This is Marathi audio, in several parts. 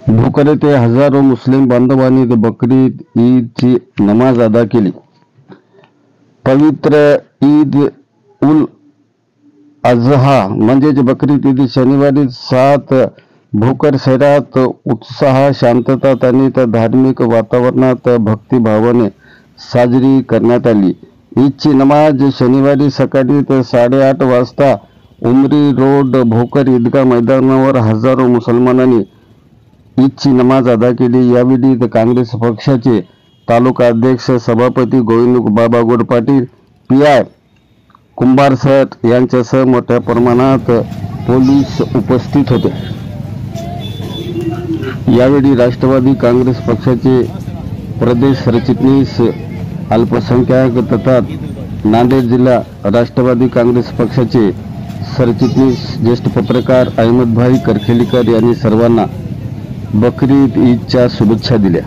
भोकर येथे हजारो मुस्लिम बांधवांनी बकरीद ईदची नमाज अदा केली. पवित्र ईद उल अजहा म्हणजेच बकरीद ईद शनिवारी 7 भोकर शहरात उत्साह, शांतता आणि धार्मिक वातावरणात भक्तिभावाने साजरी करण्यात आली. ईदची नमाज शनिवारी सकाळी 8:30 वाजता उमरी रोड भोकर ईदगाह मैदानावर हजारो मुसलमानांनी ईदची नमाज अदा केली. यावेळी काँग्रेस पक्षाचे तालुका अध्यक्ष सभापती गोविंद बाबा गोड पाटील, पी.आय. कुंभार सर यांच्यासह मोठ्या प्रमाणात पोलीस उपस्थित होते. यावेळी राष्ट्रवादी काँग्रेस पक्षाचे प्रदेश सरचिटणीस अल्पसंख्याक तथा नांदेड जिल्हा राष्ट्रवादी काँग्रेस पक्षाचे सरचिटणीस ज्येष्ठ पत्रकार अहमदभाई करखेलीकर यांनी सर्वांना बकरीद ईदच्या शुभेच्छा दिल्या.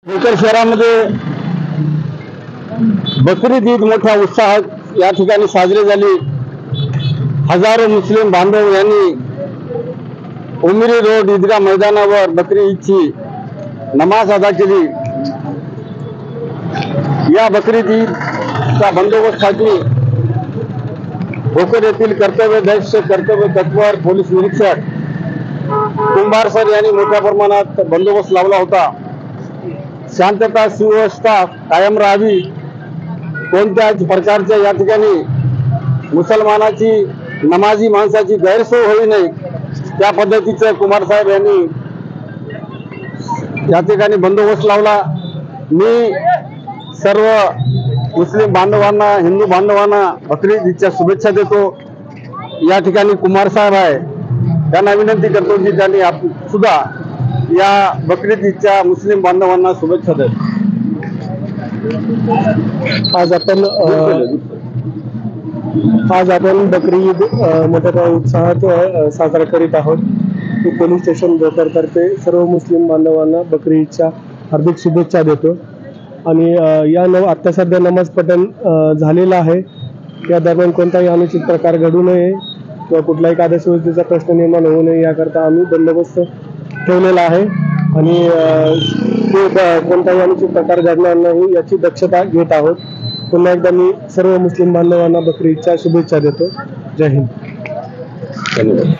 भोकर शहरामध्ये बकरीद ईद मोठ्या उत्साहात या ठिकाणी साजरी झाली. हजारो मुस्लिम बांधव यांनी उमरी रोड ईदगाह मैदानावर बकरी ईदची नमाज अदा केली. या बकरीद ईदच्या बंदोबस्तासाठी भोकर येथील कर्तव्यदक्ष कर्तव्य तत्पर पोलीस निरीक्षक कुंभार सर यांनी मोठ्या प्रमाणात बंदोबस्त लावला होता. शांतता सुव्यवस्था कायम राहावी, कोणत्याच प्रकारच्या या ठिकाणी मुसलमानाची नमाजी माणसाची गैरसोय होऊ नये त्या पद्धतीचं कुमार साहेब यांनी या ठिकाणी बंदोबस्त लावला. मी सर्व मुस्लिम बांधवांना, हिंदू बांधवांना बकरीद ईदच्या शुभेच्छा देतो. या ठिकाणी कुमार साहेब आहे, त्यांना विनंती करतो की त्यांनी सुद्धा या बकरीद ईदच्या मुस्लिम बांधवांना शुभेच्छा देत. आज आपण बकरी ईद मोठ्या उत्साहात साजरा करीत आहोत. पोलीस स्टेशन भोकरतर्फे सर्व मुस्लिम बांधवांना बकरी ईदच्या हार्दिक शुभेच्छा देतो. आणि आता सध्या नमाज पठण झालेला आहे. या दरम्यान कोणताही अनुचित प्रकार घडू नये किंवा कुठलाही कायदेसुव्यवस्थेचा प्रश्न निर्माण होऊ नये याकरता आम्ही बंदोबस्त ठेवलेला आहे आणि कोणताही अनुचित प्रकार घडणार नाही याची दक्षता घेत आहोत. पुन्हा एकदा मी सर्व मुस्लिम बांधवांना बकरी ईदच्या शुभेच्छा देतो. जय हिंद. धन्यवाद.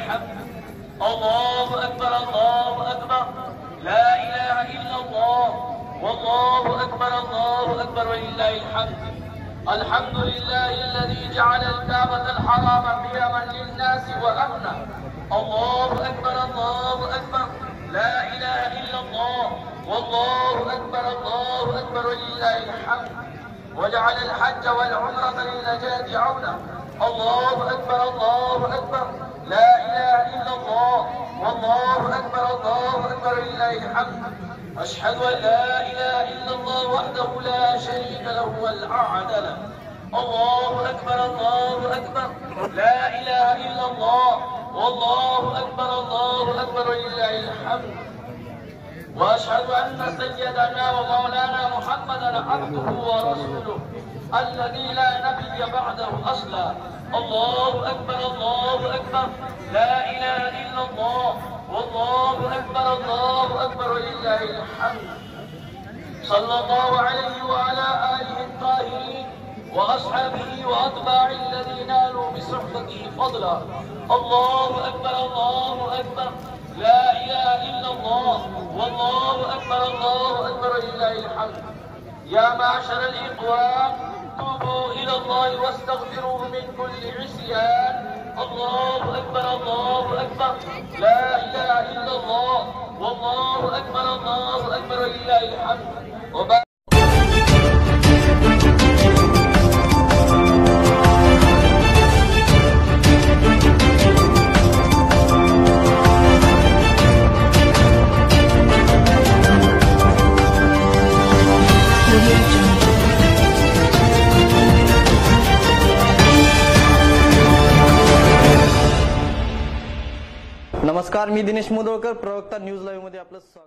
الحمد لله الذي جعل الكعبة الحرام قياما للناس وأمنا. الله أكبر الله أكبر لا إله إلا الله والله أكبر الله أكبر ولله الحمد. وجعل الحج والعمرة للنجاة عونا. الله أكبر الله أكبر لا إله إلا الله والله أكبر الله أكبر ولله الحمد. أشهد أن لا إله إلا الله وحده لا شريك له والأعد له. الله أكبر الله أكبر لا إله إلا الله والله أكبر الله أكبر ولله الحمد. وأشهد أن سيدنا ومولانا محمدا عبده ورسوله الذي لا نبي بعده أصلا. الله أكبر الله أكبر لا إله إلا الله والله أكبر الله أكبر ولله الحمد. صلى الله عليه وعلى آله الطاهرين وأصحابه وأتباعه الذين نالوا بصحبته فضلا. الله أكبر الله أكبر لا إله إلا الله والله أكبر الله أكبر ولله الحمد. يا معشر الإخوان توبوا إلى الله واستغفروه من كل عصيان. الله أكبر الله أكبر لا إله إلا الله والله أكبر الله أكبر ولله ولله الحمد. नमस्कार, मी दिनेश मुदोळकर, प्रवक्ता न्यूज लाईव्ह मध्ये आपलं स्वागत.